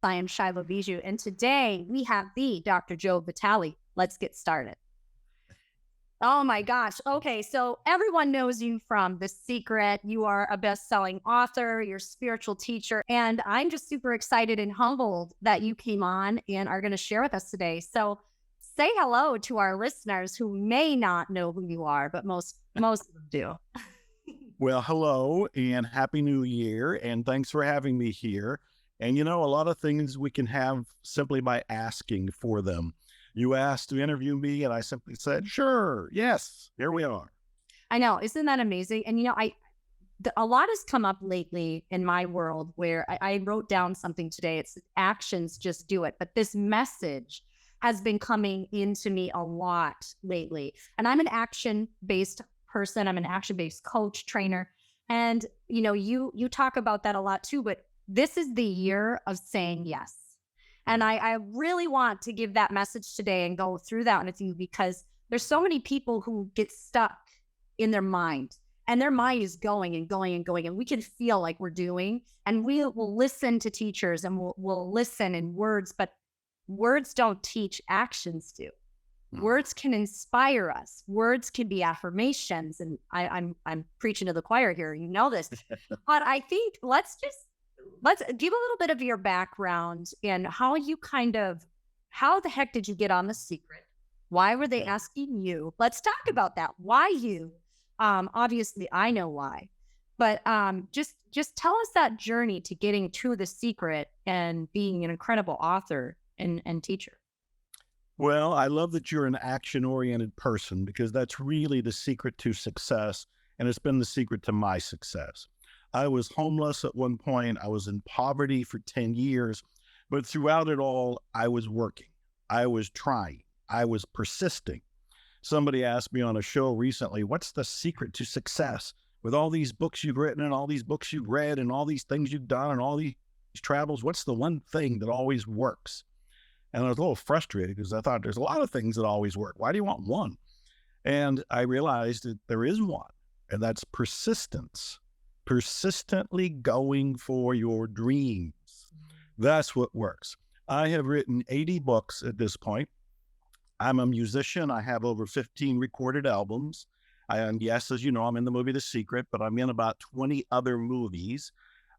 I am Shylo Bijold, and today we have the Dr. Joe Vitale. Let's get started. Oh my gosh. Okay, so everyone knows you from The Secret. You are a best-selling author, you're a spiritual teacher, and I'm just super excited and humbled that you came on and are going to share with us today. So say hello to our listeners who may not know who you are, but most of them do. Well, hello and happy new year. And thanks for having me here. And a lot of things we can have simply by asking for them. You asked to interview me and I simply said, sure, yes, here we are. I know, isn't that amazing? And a lot has come up lately in my world where I wrote down something today. It's actions just do it. But this message has been coming into me a lot lately. And I'm an action-based person. I'm an action-based coach, trainer. And, you talk about that a lot too, but this is the year of saying yes. And I really want to give that message today and go through that with you because there's so many people who get stuck in their mind and their mind is going and going and going. And we can feel like we're doing, and we will listen to teachers and we'll listen in words, but words don't teach, actions do. Words can inspire us. Words can be affirmations. And I'm preaching to the choir here. You know this. But I think let's give a little bit of your background and how the heck did you get on The Secret? Why were they asking you? Let's talk about that. Why you? Obviously I know why, but just tell us that journey to getting to The Secret and being an incredible author and teacher. Well, I love that you're an action-oriented person because that's really the secret to success. And it's been the secret to my success. I was homeless at one point. I was in poverty for 10 years, but throughout it all, I was working. I was trying. I was persisting. Somebody asked me on a show recently, what's the secret to success? With all these books you've written and all these books you've read and all these things you've done and all these travels, what's the one thing that always works? And I was a little frustrated because I thought there's a lot of things that always work. Why do you want one? And I realized that there is one, and that's persistence. Persistently going for your dreams. That's what works. I have written 80 books at this point. I'm a musician. I have over 15 recorded albums. And yes, as you know, I'm in the movie The Secret, but I'm in about 20 other movies.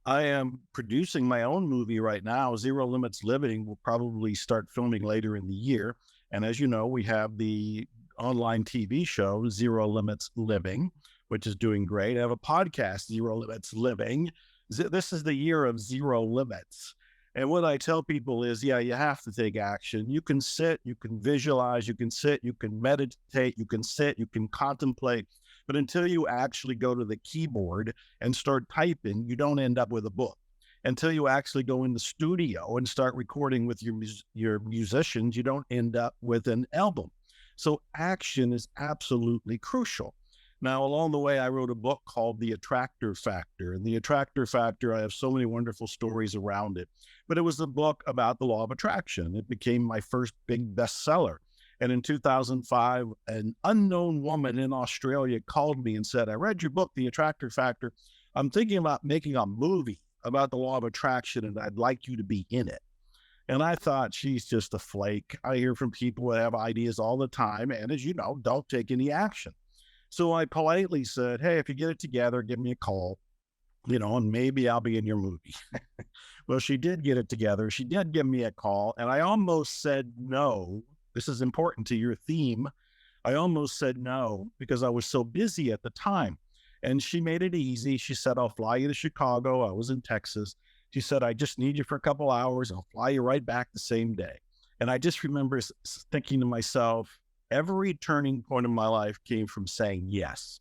I am producing my own movie right now. Zero Limits Living will probably start filming later in the year. And as you know, we have the online TV show, Zero Limits Living, which is doing great. I have a podcast, Zero Limits Living. This is the year of zero limits. And what I tell people is, you have to take action. You can sit, you can visualize, you can sit, you can meditate, you can sit, you can contemplate. But until you actually go to the keyboard and start typing, you don't end up with a book. Until you actually go in the studio and start recording with your musicians, you don't end up with an album. So action is absolutely crucial. Now, along the way, I wrote a book called The Attractor Factor. And The Attractor Factor, I have so many wonderful stories around it. But it was a book about the law of attraction. It became my first big bestseller. And in 2005, an unknown woman in Australia called me and said, I read your book, The Attractor Factor. I'm thinking about making a movie about the law of attraction, and I'd like you to be in it. And I thought, she's just a flake. I hear from people that have ideas all the time. And as you know, don't take any action. So I politely said, hey, if you get it together, give me a call, and maybe I'll be in your movie. Well, she did get it together. She did give me a call, and I almost said no. This is important to your theme. I almost said no because I was so busy at the time. And she made it easy. She said, I'll fly you to Chicago. I was in Texas. She said, I just need you for a couple hours. I'll fly you right back the same day. And I just remember thinking to myself, every turning point in my life came from saying yes.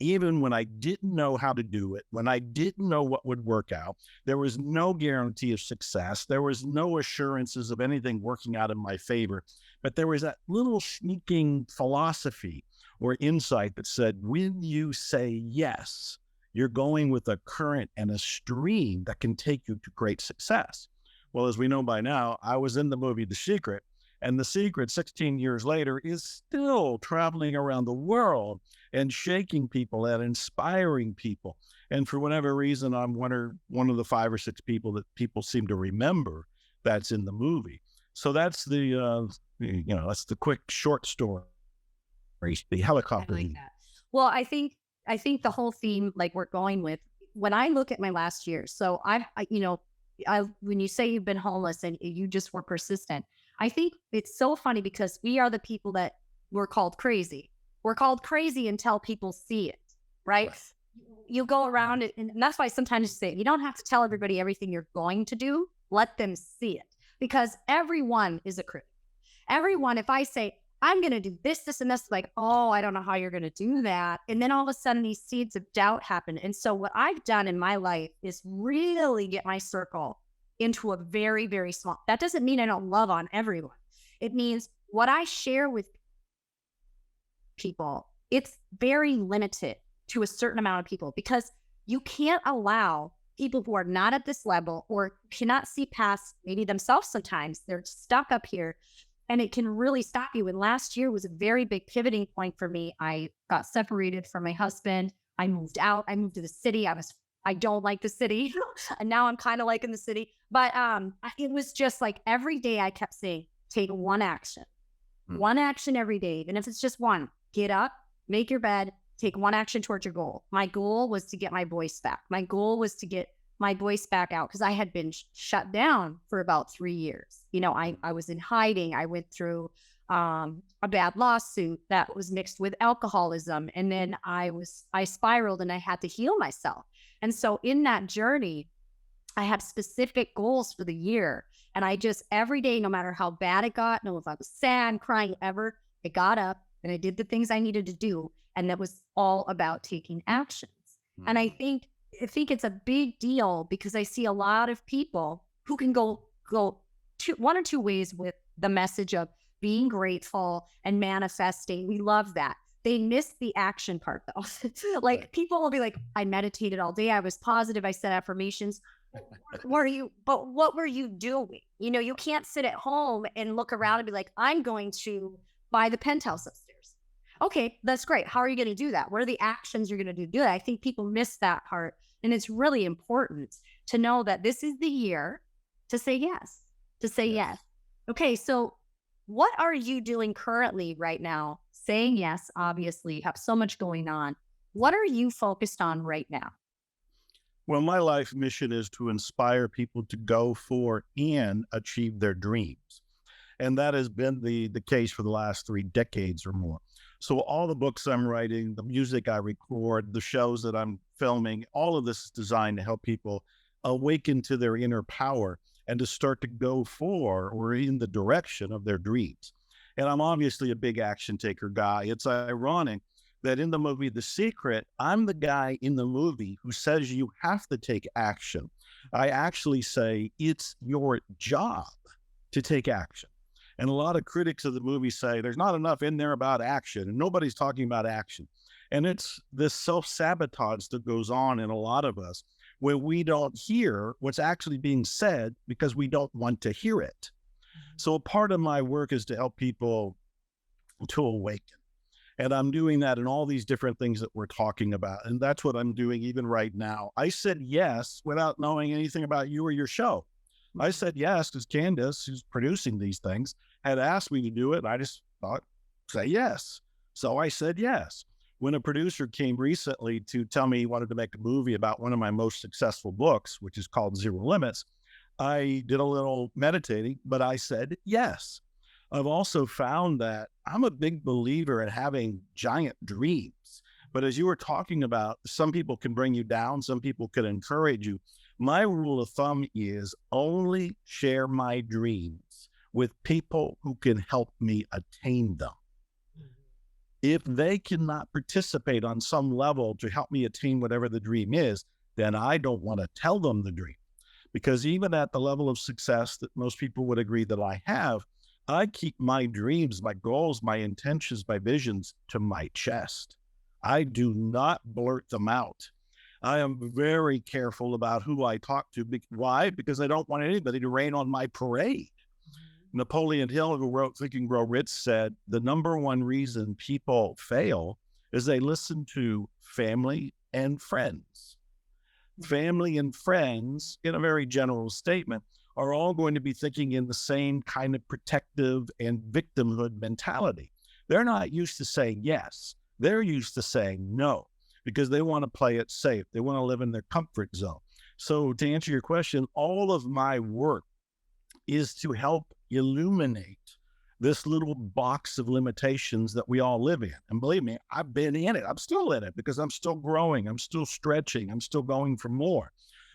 Even when I didn't know how to do it, when I didn't know what would work out, there was no guarantee of success. There was no assurances of anything working out in my favor. But there was that little sneaking philosophy or insight that said, when you say yes, you're going with a current and a stream that can take you to great success. Well, as we know by now, I was in the movie The Secret, and The Secret 16 years later is still traveling around the world and shaking people and inspiring people. And for whatever reason, I'm one of the 5 or 6 people that people seem to remember that's in the movie. So that's that's the quick short story, the I helicopter like view. that. Well, I think the whole theme, like we're going with, when I look at my last year, so when you say you've been homeless and you just were persistent, I think it's so funny because we are the people that we're called crazy. We're called crazy until people see it, right? Right. You go around it, and that's why sometimes you say you don't have to tell everybody everything you're going to do. Let them see it because everyone is a critic. Everyone, if I say, I'm going to do this, this, and this, like, oh, I don't know how you're going to do that. And then all of a sudden, these seeds of doubt happen. And so, what I've done in my life is really get my circle into a very, very small. That doesn't mean I don't love on everyone. It means what I share with people, it's very limited to a certain amount of people because you can't allow people who are not at this level or cannot see past maybe themselves sometimes. They're stuck up here and it can really stop you. And last year was a very big pivoting point for me. I got separated from my husband. I moved out. I moved to the city. I don't like the city. And now I'm kind of liking the city. But it was just like every day I kept saying, take one action every day. Even if it's just one, get up, make your bed, take one action towards your goal. My goal was to get my voice back. My goal was to get my voice back out because I had been shut down for about 3 years. I was in hiding. I went through a bad lawsuit that was mixed with alcoholism. And then I spiraled and I had to heal myself. And so in that journey, I had specific goals for the year. And I just every day, no matter how bad it got, no, if I was sad, crying, ever, I got up and I did the things I needed to do. And that was all about taking actions. And I think it's a big deal because I see a lot of people who can go one or two ways with the message of being grateful and manifesting. We love that. They miss the action part though. Like people will be like, I meditated all day. I was positive. I said affirmations. But what were you doing? You can't sit at home and look around and be like, I'm going to buy the penthouse upstairs. Okay, that's great. How are you going to do that? What are the actions you're going to do that? I think people miss that part. And it's really important to know that this is the year to say yes, yes. Okay, so what are you doing currently right now? Saying yes, obviously, you have so much going on. What are you focused on right now? Well, my life mission is to inspire people to go for and achieve their dreams. And that has been the case for the last 3 decades or more. So all the books I'm writing, the music I record, the shows that I'm filming, all of this is designed to help people awaken to their inner power and to start to go for or in the direction of their dreams. And I'm obviously a big action taker guy. It's ironic that in the movie The Secret, I'm the guy in the movie who says you have to take action. I actually say it's your job to take action. And a lot of critics of the movie say there's not enough in there about action and nobody's talking about action. And it's this self-sabotage that goes on in a lot of us where we don't hear what's actually being said because we don't want to hear it. So a part of my work is to help people to awaken. And I'm doing that in all these different things that we're talking about. And that's what I'm doing even right now. I said yes without knowing anything about you or your show. I said yes because Candace, who's producing these things, had asked me to do it. And I just thought, say yes. So I said yes. When a producer came recently to tell me he wanted to make a movie about one of my most successful books, which is called Zero Limits, I did a little meditating, but I said yes. I've also found that I'm a big believer in having giant dreams. But as you were talking about, some people can bring you down, some people can encourage you. My rule of thumb is only share my dreams with people who can help me attain them. If they cannot participate on some level to help me attain whatever the dream is, then I don't want to tell them the dream. Because even at the level of success that most people would agree that I have, I keep my dreams, my goals, my intentions, my visions to my chest. I do not blurt them out. I am very careful about who I talk to. Why? Because I don't want anybody to rain on my parade. Napoleon Hill, who wrote Think and Grow Rich, said the number one reason people fail is they listen to family and friends. family and friends, in a very general statement, are all going to be thinking in the same kind of protective and victimhood mentality. They're not used to saying yes. They're used to saying no because they want to play it safe. They want to live in their comfort zone. So to answer your question, all of my work is to help illuminate this little box of limitations that we all live in. And believe me, I've been in it. I'm still in it because I'm still growing. I'm still stretching. I'm still going for more.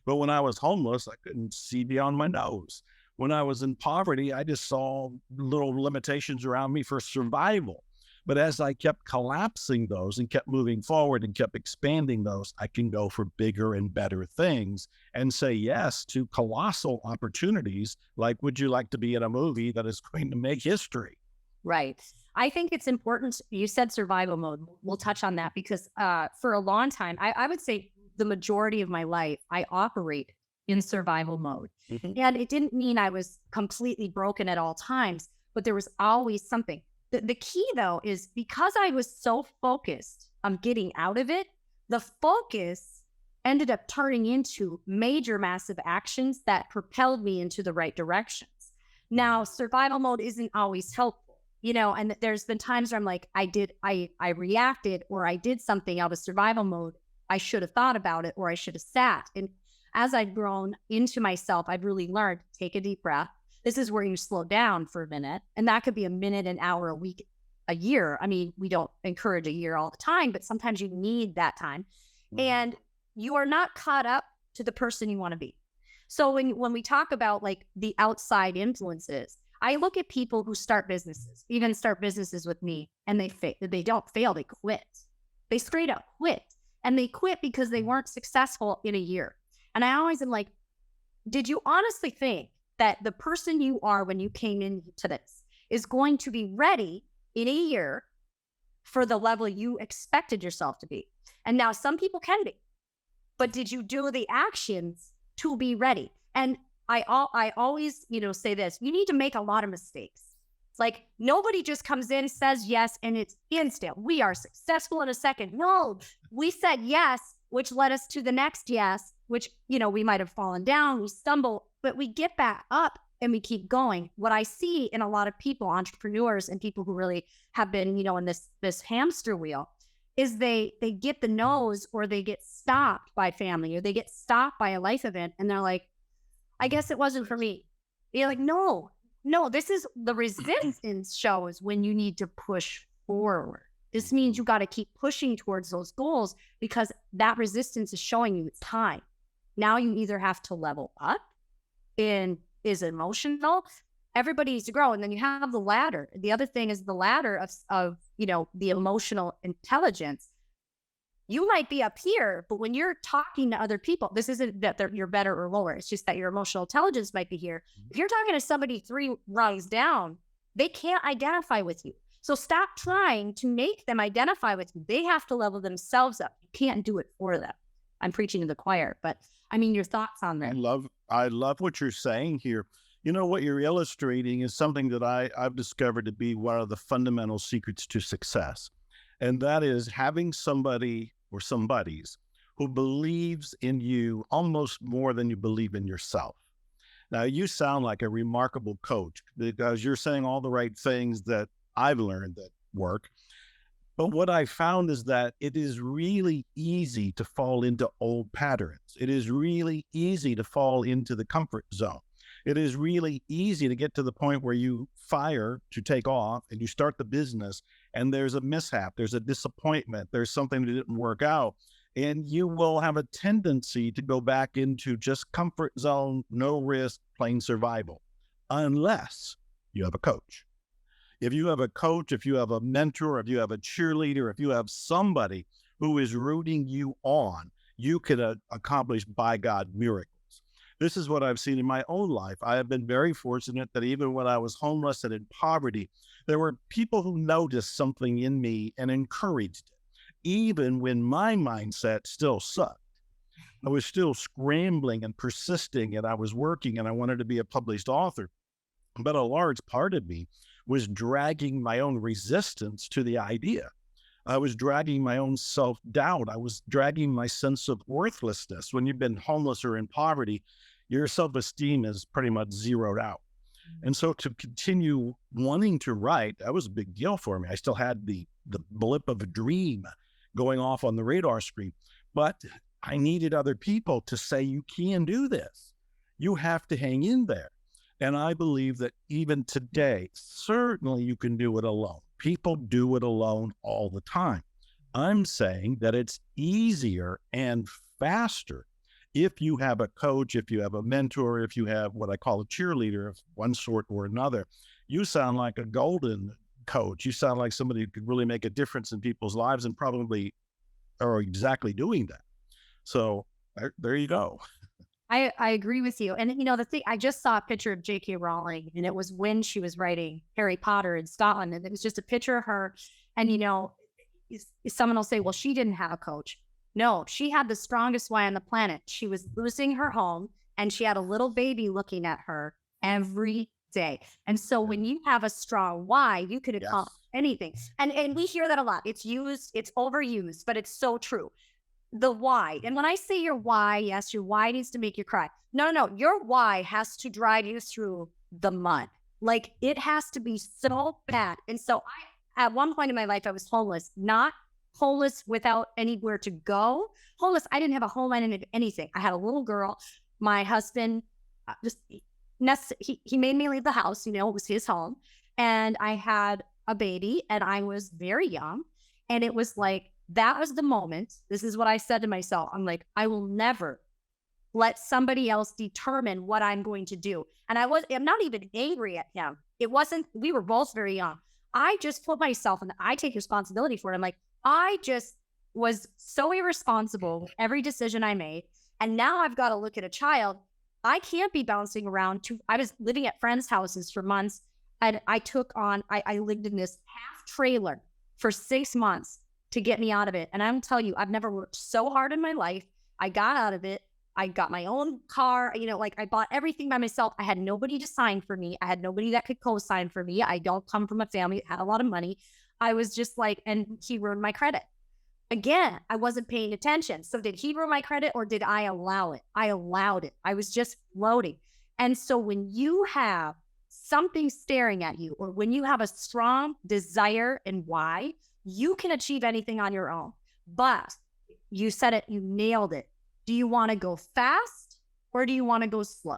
But when I was homeless, I couldn't see beyond my nose. When I was in poverty, I just saw little limitations around me for survival. But as I kept collapsing those and kept moving forward and kept expanding those, I can go for bigger and better things and say yes to colossal opportunities. Like, would you like to be in a movie that is going to make history? Right. I think it's important. You said survival mode. We'll touch on that because for a long time, I would say the majority of my life, I operate in survival mode. Mhm. And it didn't mean I was completely broken at all times, but there was always something. The key, though, is because I was so focused on getting out of it, the focus ended up turning into major, massive actions that propelled me into the right directions. Now, survival mode isn't always helpful, and there's been times where I'm like, I reacted or I did something out of survival mode. I should have thought about it or I should have sat. And as I've grown into myself, I've really learned, take a deep breath. This is where you slow down for a minute. And that could be a minute, an hour, a week, a year. I mean, we don't encourage a year all the time, but sometimes you need that time. And you are not caught up to the person you want to be. So when we talk about like the outside influences, I look at people who start businesses, even start businesses with me, and they don't fail, they quit. They straight up quit. And they quit because they weren't successful in a year. And I always am like, did you honestly think that the person you are when you came into this is going to be ready in a year for the level you expected yourself to be? And now some people can be, but did you do the actions to be ready? And I always, say this, you need to make a lot of mistakes. It's like nobody just comes in, says yes, and it's instant. We are successful in a second. No, we said yes, which led us to the next yes, which, we might have fallen down, we stumble, but we get back up and we keep going. What I see in a lot of people, entrepreneurs and people who really have been, in this hamster wheel, is they get the no's or they get stopped by family or they get stopped by a life event. And they're like, I guess it wasn't for me. You're like, no, this is the resistance shows when you need to push forward. This means you got to keep pushing towards those goals because that resistance is showing you it's time. Now you either have to level up and is emotional. Everybody needs to grow. And then you have the ladder. The other thing is the ladder of the emotional intelligence. You might be up here, but when you're talking to other people, this isn't that you're better or lower. It's just that your emotional intelligence might be here. If you're talking to somebody 3 rungs down, they can't identify with you. So stop trying to make them identify with you. They have to level themselves up. You can't do it for them. I'm preaching to the choir, but I mean, your thoughts on that. I love what you're saying here. What you're illustrating is something that I've discovered to be one of the fundamental secrets to success. And that is having somebody or somebodies who believes in you almost more than you believe in yourself. Now, you sound like a remarkable coach because you're saying all the right things that I've learned that work. But what I found is that it is really easy to fall into old patterns. It is really easy to fall into the comfort zone. It is really easy to get to the point where you fire to take off and you start the business and there's a mishap, there's a disappointment, there's something that didn't work out. And you will have a tendency to go back into just comfort zone, no risk, plain survival, unless you have a coach. If you have a coach, if you have a mentor, if you have a cheerleader, if you have somebody who is rooting you on, you can accomplish, by God, miracles. This is what I've seen in my own life. I have been very fortunate that even when I was homeless and in poverty, there were people who noticed something in me and encouraged it, even when my mindset still sucked. I was still scrambling and persisting, and I was working, and I wanted to be a published author. But a large part of me was dragging my own resistance to the idea. I was dragging my own self-doubt. I was dragging my sense of worthlessness. When you've been homeless or in poverty, your self-esteem is pretty much zeroed out. And so to continue wanting to write, that was a big deal for me. I still had the blip of a dream going off on the radar screen, but I needed other people to say, you can do this. You have to hang in there. And I believe that even today, certainly you can do it alone. People do it alone all the time. I'm saying that it's easier and faster if you have a coach, if you have a mentor, if you have what I call a cheerleader of one sort or another. You sound like a golden coach. You sound like somebody who could really make a difference in people's lives and probably are exactly doing that. So there you go. I agree with you. And the thing, I just saw a picture of J.K. Rowling, and it was when she was writing Harry Potter in Scotland. And it was just a picture of her. And, someone will say, well, she didn't have a coach. No, she had the strongest wife on the planet. She was losing her home, and she had a little baby looking at her every day. And so when you have a strong why, you can accomplish anything. And we hear that a lot. It's used, it's overused, but it's so true. The why. And when I say your why, yes, your why needs to make you cry. No, no, no. Your why has to drive you through the mud. Like, it has to be so bad. And so at one point in my life, I was homeless, not homeless without anywhere to go. Homeless. I didn't have a home. I didn't have anything. I had a little girl. My husband he made me leave the house, it was his home. And I had a baby, and I was very young. And it was like, that was the moment. This is what I said to myself. I'm like, I will never let somebody else determine what I'm going to do. And I'm not even angry at him. We were both very young. I just put myself, and I take responsibility for it. I'm like, I just was so irresponsible with every decision I made. And now I've got to look at a child. I can't be bouncing around I was living at friends' houses for months. And I lived in this half trailer for 6 months to get me out of it. And I'm telling you, I've never worked so hard in my life. I got out of it. I got my own car, I bought everything by myself. I had nobody to sign for me. I had nobody that could co-sign for me. I don't come from a family that had a lot of money. I was just like, and he ruined my credit. Again, I wasn't paying attention. So did he ruin my credit, or did I allow it? I allowed it. I was just floating. And so when you have something staring at you, or when you have a strong desire and why, you can achieve anything on your own. But you said it, you nailed it. Do you want to go fast, or do you want to go slow?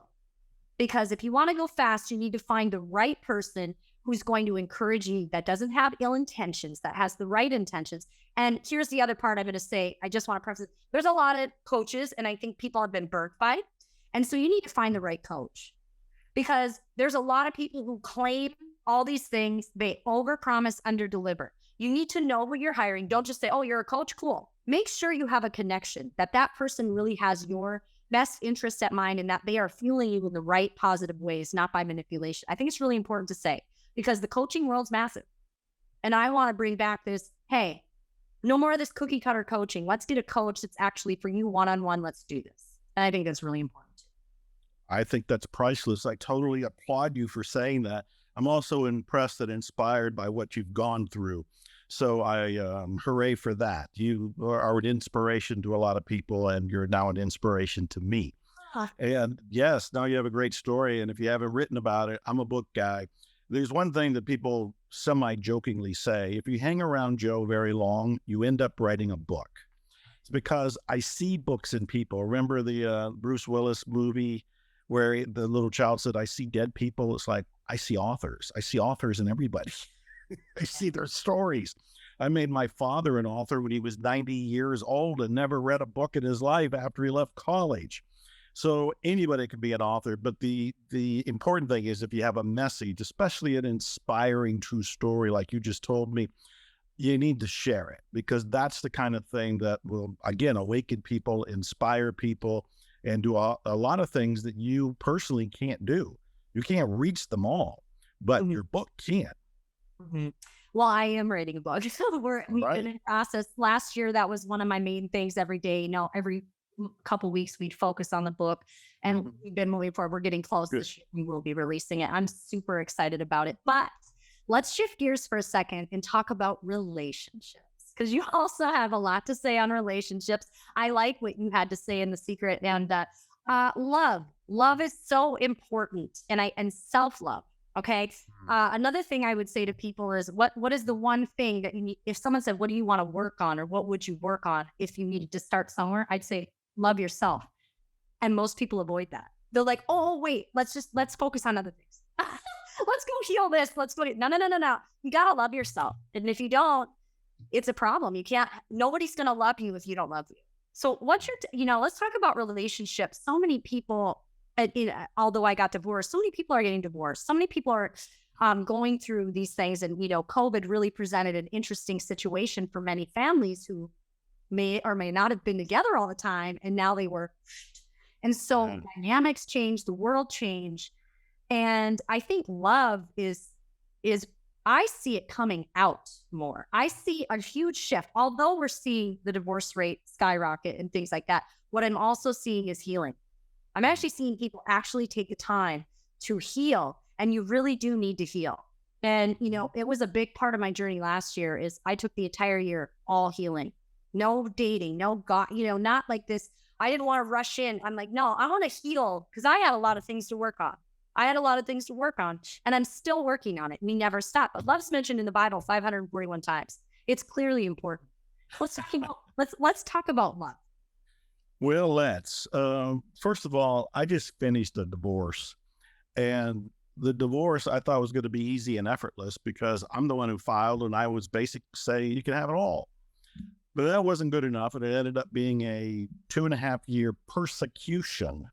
Because if you want to go fast, you need to find the right person who's going to encourage you, that doesn't have ill intentions, that has the right intentions. And here's the other part I'm going to say. I just want to preface it. There's a lot of coaches, and I think people have been burnt by it. And so you need to find the right coach, because there's a lot of people who claim all these things. They overpromise, underdeliver. You need to know who you're hiring. Don't just say, oh, you're a coach. Cool. Make sure you have a connection, that person really has your best interests at mind, and that they are fueling you in the right positive ways, not by manipulation. I think it's really important to say, because the coaching world's massive. And I want to bring back this, hey, no more of this cookie cutter coaching. Let's get a coach that's actually for you one-on-one. Let's do this. And I think that's really important. I think that's priceless. I totally applaud you for saying that. I'm also impressed and inspired by what you've gone through. So I hooray for that. You are an inspiration to a lot of people, and you're now an inspiration to me. And yes, now you have a great story. And if you haven't written about it, I'm a book guy. There's one thing that people semi-jokingly say: if you hang around Joe very long, you end up writing a book. It's because I see books in people. Remember the Bruce Willis movie where the little child said, I see dead people? It's like, I see authors. I see authors in everybody. I see their stories. I made my father an author when he was 90 years old and never read a book in his life after he left college. So anybody can be an author, but the important thing is, if you have a message, especially an inspiring true story like you just told me, you need to share it, because that's the kind of thing that will, again, awaken people, inspire people, and do a lot of things that you personally can't do. You can't reach them all, but your book can. Well, I am writing a book. So we've been in process. Last year, that was one of my main things. Every day, every couple of weeks, we'd focus on the book, and we've been moving forward. We're getting close. This year, we will be releasing it. I'm super excited about it. But let's shift gears for a second and talk about relationships, because you also have a lot to say on relationships. I like what you had to say in The Secret, and love is so important, and self love. Okay. Mm. Another thing I would say to people is what is the one thing that you need? If someone said, "What do you want to work on?" or "What would you work on if you needed to start somewhere?" I'd say, "Love yourself." And most people avoid that. They're like, "Oh, wait, let's focus on other things. Let's go heal this. Let's go." No, no, no, no, no. You gotta love yourself. And if you don't, it's a problem. You can't, nobody's gonna love you if you don't love you. So what's your, let's talk about relationships. So many people, although I got divorced, so many people are getting divorced. So many people are going through these things. And, COVID really presented an interesting situation for many families who may or may not have been together all the time. And now they were. And so dynamics change, the world changed. And I think love is I see it coming out more. I see a huge shift. Although we're seeing the divorce rate skyrocket and things like that, what I'm also seeing is healing. I'm actually seeing people actually take the time to heal, and you really do need to heal. And, it was a big part of my journey last year is I took the entire year all healing. No dating, no God, not like this. I didn't want to rush in. I'm like, no, I want to heal because I had a lot of things to work on. And I'm still working on it. We never stop. But love's mentioned in the Bible 541 times. It's clearly important. Let's talk about love. Well, let's. First of all, I just finished a divorce, and the divorce I thought was going to be easy and effortless because I'm the one who filed, and I was basically saying you can have it all. But that wasn't good enough, and it ended up being a 2.5 year persecution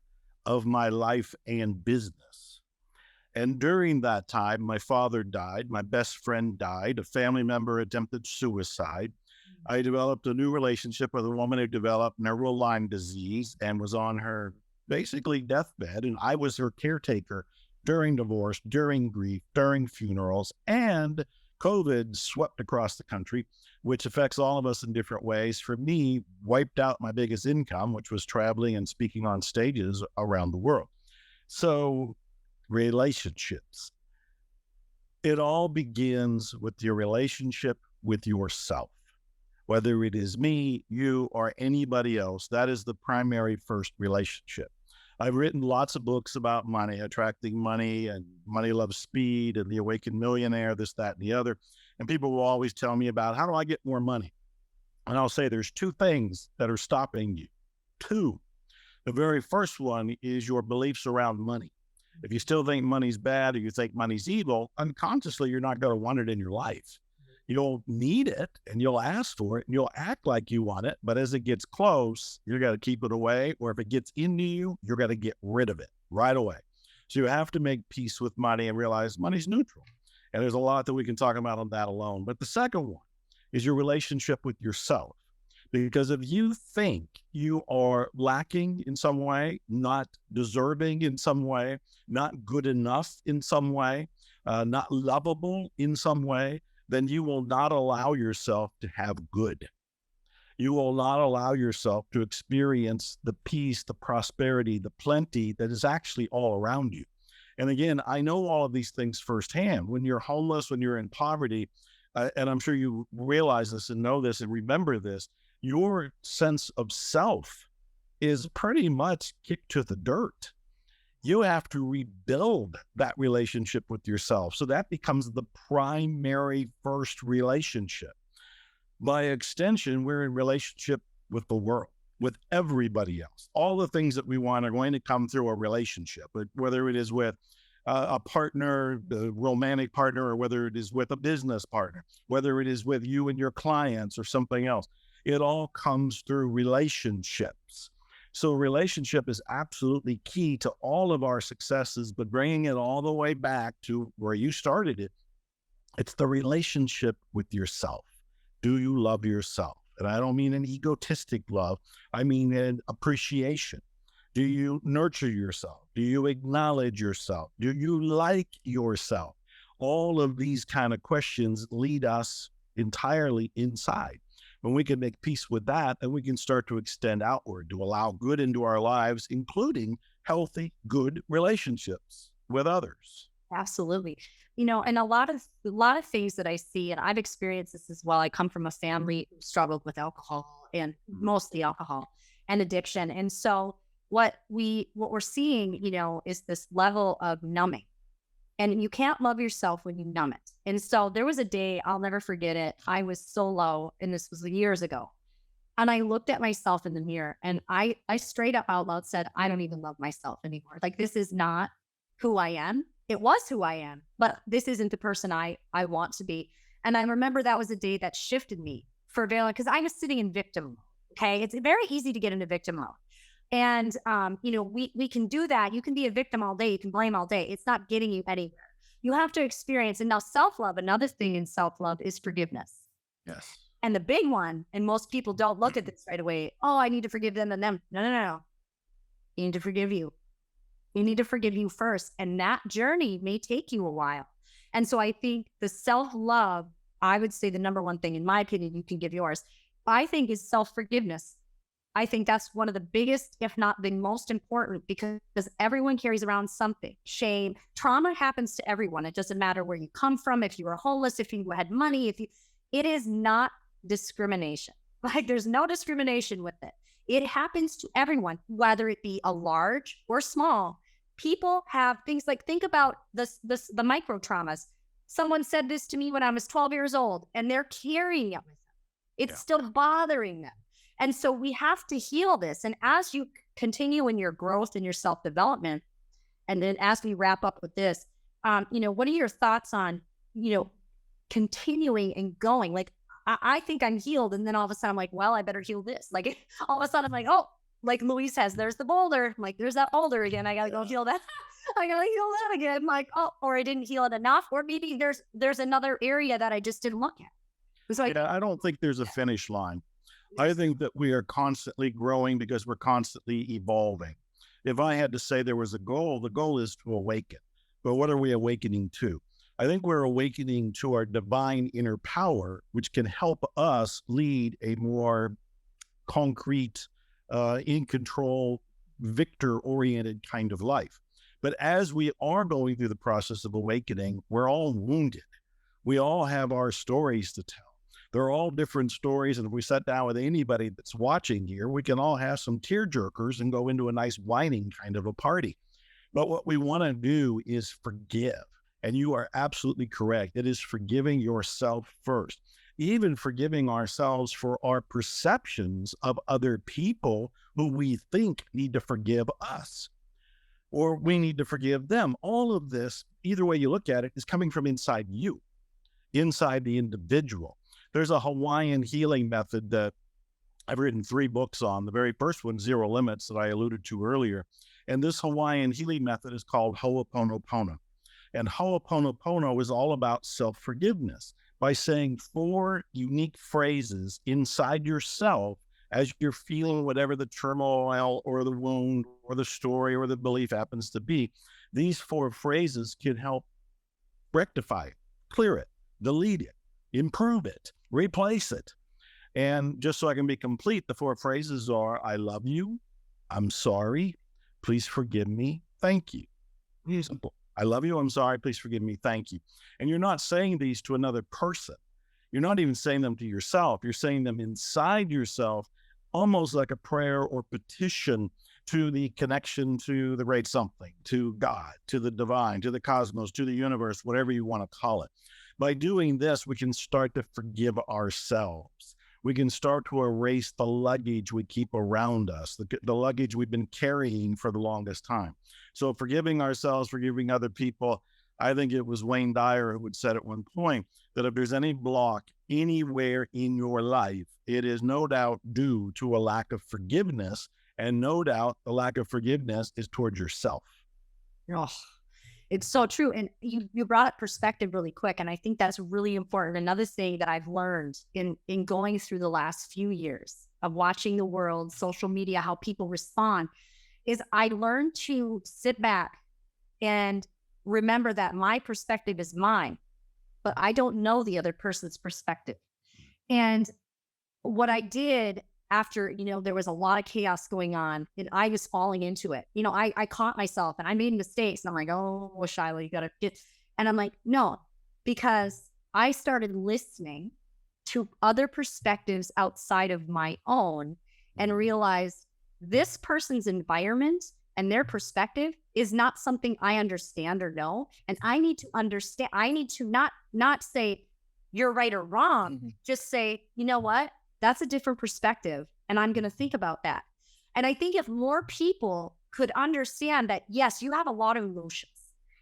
of my life and business. And during that time, my father died, my best friend died, a family member attempted suicide. I developed a new relationship with a woman who developed narrow Lyme disease and was on her basically deathbed. And I was her caretaker during divorce, during grief, during funerals, and COVID swept across the country, which affects all of us in different ways. For me, wiped out my biggest income, which was traveling and speaking on stages around the world. So relationships, it all begins with your relationship with yourself. Whether it is me, you, or anybody else, that is the primary first relationship. I've written lots of books about money, attracting money, and Money Loves Speed, and The Awakened Millionaire, this, that, and the other. And people will always tell me about, how do I get more money? And I'll say there's two things that are stopping you. Two. The very first one is your beliefs around money. If you still think money's bad or you think money's evil, unconsciously, you're not going to want it in your life. You'll need it and you'll ask for it and you'll act like you want it. But as it gets close, you got to keep it away. Or if it gets into you, you're going to get rid of it right away. So you have to make peace with money and realize money's neutral. And there's a lot that we can talk about on that alone. But the second one is your relationship with yourself. Because if you think you are lacking in some way, not deserving in some way, not good enough in some way, not lovable in some way, then you will not allow yourself to have good. You will not allow yourself to experience the peace, the prosperity, the plenty that is actually all around you. And again, I know all of these things firsthand. When you're homeless, when you're in poverty, and I'm sure you realize this and know this and remember this, your sense of self is pretty much kicked to the dirt. You have to rebuild that relationship with yourself. So that becomes the primary first relationship. By extension, we're in relationship with the world, with everybody else. All the things that we want are going to come through a relationship, whether it is with a partner, a romantic partner, or whether it is with a business partner, whether it is with you and your clients or something else. It all comes through relationships. So relationship is absolutely key to all of our successes, but bringing it all the way back to where you started it, it's the relationship with yourself. Do you love yourself? And I don't mean an egotistic love. I mean an appreciation. Do you nurture yourself? Do you acknowledge yourself? Do you like yourself? All of these kind of questions lead us entirely inside. When we can make peace with that, then we can start to extend outward to allow good into our lives, including healthy, good relationships with others. Absolutely. And a lot of things that I see, and I've experienced this as well. I come from a family who struggled with alcohol and mostly alcohol and addiction. And so what we're seeing, is this level of numbing. And you can't love yourself when you numb it. And so there was a day, I'll never forget it. I was so low, and this was years ago. And I looked at myself in the mirror, and I straight up out loud said, I don't even love myself anymore. Like, this is not who I am. It was who I am, but this isn't the person I want to be. And I remember that was a day that shifted me for Valen, because I was sitting in victim mode. Okay. It's very easy to get into victim mode. And we can do that. You can be a victim all day, you can blame all day. It's not getting you anywhere. You have to experience. And now self-love, another thing in self-love is forgiveness. Yes. And the big one, and most people don't look at this right away. Oh, I need to forgive them and them. No, no, no, no. You need to forgive you. You need to forgive you first. And that journey may take you a while. And so I think the self-love, I would say the number one thing, in my opinion, you can give yours, I think, is self-forgiveness. I think that's one of the biggest, if not the most important, because everyone carries around something. Shame, trauma happens to everyone. It doesn't matter where you come from, if you were homeless, if you had money, it is not discrimination. Like, there's no discrimination with it. It happens to everyone, whether it be a large or small. People have things like, think about the micro traumas. Someone said this to me when I was 12 years old, and they're carrying it with them. It's still bothering them. And so we have to heal this. And as you continue in your growth and your self-development, and then as we wrap up with this, what are your thoughts on, continuing and going? Like, I think I'm healed. And then all of a sudden I'm like, well, I better heal this. Like, all of a sudden I'm like, oh, like Louise says, there's the boulder. I'm like, there's that boulder again. I got to go heal that. I got to heal that again. I'm like, oh, or I didn't heal it enough. Or maybe there's another area that I just didn't look at. It was like, Yeah, I don't think there's a finish line. I think that we are constantly growing because we're constantly evolving. If I had to say there was a goal, the goal is to awaken. But what are we awakening to? I think we're awakening to our divine inner power, which can help us lead a more concrete, in control, victor oriented kind of life. But as we are going through the process of awakening, we're all wounded. We all have our stories to tell. They're all different stories. And if we sat down with anybody that's watching here, we can all have some tear jerkers and go into a nice whining kind of a party. But what we want to do is forgive. And you are absolutely correct. It is forgiving yourself first, even forgiving ourselves for our perceptions of other people who we think need to forgive us, or we need to forgive them. All of this, either way you look at it, is coming from inside you, inside the individual. There's a Hawaiian healing method that I've written 3 books on. The very first one, Zero Limits, that I alluded to earlier. And this Hawaiian healing method is called Ho'oponopono. And Ho'oponopono is all about self-forgiveness by saying 4 unique phrases inside yourself as you're feeling whatever the turmoil or the wound or the story or the belief happens to be. These 4 phrases can help rectify it, clear it, delete it, improve it, replace it. And just so I can be complete, the 4 phrases are: I love you, I'm sorry, please forgive me, thank you. Simple. I love you, I'm sorry, please forgive me, thank you. And you're not saying these to another person. You're not even saying them to yourself. You're saying them inside yourself, almost like a prayer or petition to the connection to the great something, to God, to the divine, to the cosmos, to the universe, whatever you want to call it. By doing this, we can start to forgive ourselves. We can start to erase the luggage we keep around us, the luggage we've been carrying for the longest time. So forgiving ourselves, forgiving other people, I think it was Wayne Dyer who had said at one point that if there's any block anywhere in your life, it is no doubt due to a lack of forgiveness. And no doubt the lack of forgiveness is towards yourself. oh, it's so true. And you brought up perspective really quick. And I think that's really important. Another thing that I've learned in going through the last few years of watching the world, social media, how people respond, is I learned to sit back and remember that my perspective is mine, but I don't know the other person's perspective. And what I did, after, there was a lot of chaos going on and I was falling into it. I caught myself and I made mistakes. And I'm like, oh, Shylo, you got to get, and I'm like, no, because I started listening to other perspectives outside of my own and realized this person's environment and their perspective is not something I understand or know. And I need to understand, I need to not say you're right or wrong, just say, you know what? That's a different perspective. And I'm going to think about that. And I think if more people could understand that, yes, you have a lot of emotions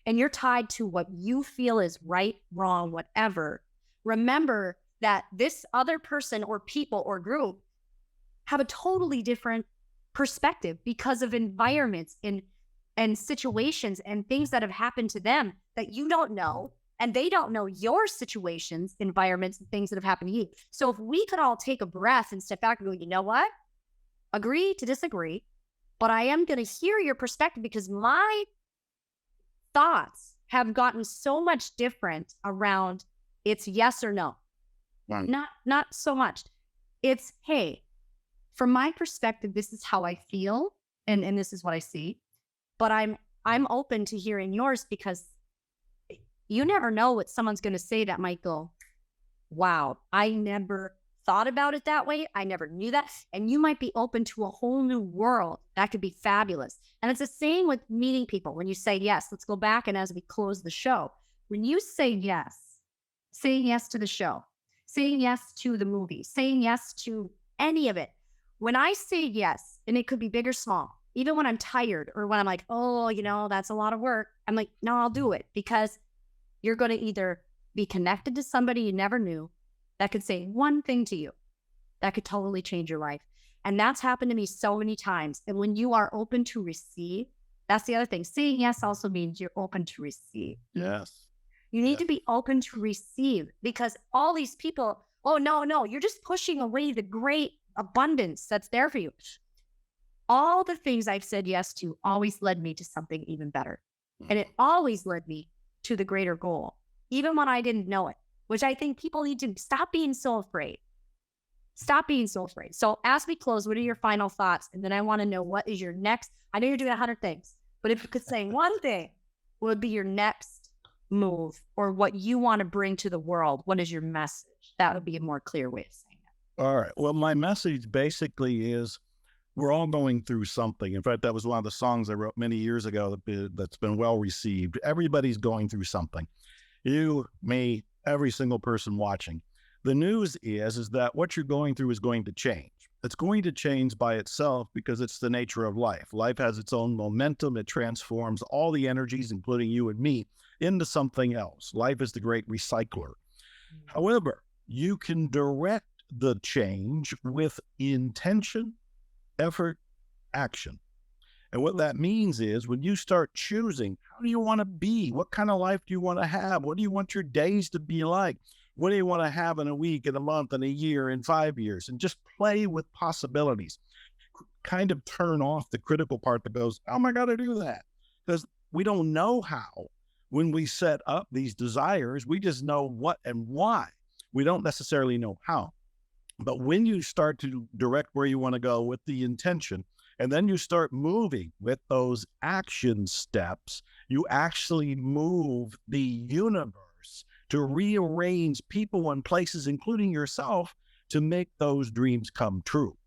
and you're tied to what you feel is right, wrong, whatever. Remember that this other person or people or group have a totally different perspective because of environments and situations and things that have happened to them that you don't know. And they don't know your situations, environments, and things that have happened to you. So if we could all take a breath and step back and go, you know what? Agree to disagree, but I am going to hear your perspective because my thoughts have gotten so much different around it's yes or no. Right. Not so much. It's, hey, from my perspective, this is how I feel and this is what I see. But I'm open to hearing yours because you never know what someone's going to say that might go, wow, I never thought about it that way. I never knew that. And you might be open to a whole new world. That could be fabulous. And it's the same with meeting people. When you say yes, let's go back. And as we close the show, when you say yes, saying yes to the show, saying yes to the movie, saying yes to any of it. When I say yes, and it could be big or small, even when I'm tired or when I'm like, oh, that's a lot of work. I'm like, no, I'll do it because you're going to either be connected to somebody you never knew that could say one thing to you that could totally change your life. And that's happened to me so many times. And when you are open to receive, that's the other thing. Saying yes also means you're open to receive. Yes. You need to be open to receive because all these people, oh, no, you're just pushing away the great abundance that's there for you. All the things I've said yes to always led me to something even better. And it always led me to the greater goal, even when I didn't know it, which I think people need to stop being so afraid. Stop being so afraid. So as we close, what are your final thoughts? And then I want to know what is your next, I know you're doing 100 things, but if you could say one thing, what would be your next move or what you want to bring to the world? What is your message? That would be a more clear way of saying it. All right. Well, my message basically is we're all going through something. In fact, that was one of the songs I wrote many years ago that's been well received. Everybody's going through something. You, me, every single person watching. The news is that what you're going through is going to change. It's going to change by itself because it's the nature of life. Life has its own momentum. It transforms all the energies, including you and me, into something else. Life is the great recycler. However, you can direct the change with intention, effort, action. And what that means is when you start choosing, how do you want to be? What kind of life do you want to have? What do you want your days to be like? What do you want to have in a week, in a month, in a year, in 5 years? And just play with possibilities. Kind of turn off the critical part that goes, oh my God, to do that. Because we don't know how. When we set up these desires, we just know what and why. We don't necessarily know how. But when you start to direct where you want to go with the intention, and then you start moving with those action steps, you actually move the universe to rearrange people and places, including yourself, to make those dreams come true.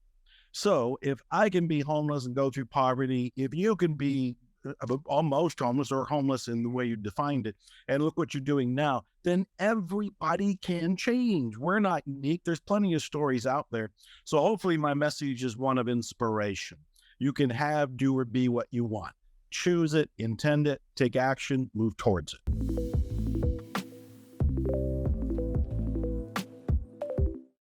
So if I can be homeless and go through poverty, if you can be almost homeless or homeless in the way you defined it, and look what you're doing now, then everybody can change. We're not unique. There's plenty of stories out there. So hopefully my message is one of inspiration. You can have, do, or be what you want. Choose it, intend it, take action, move towards it.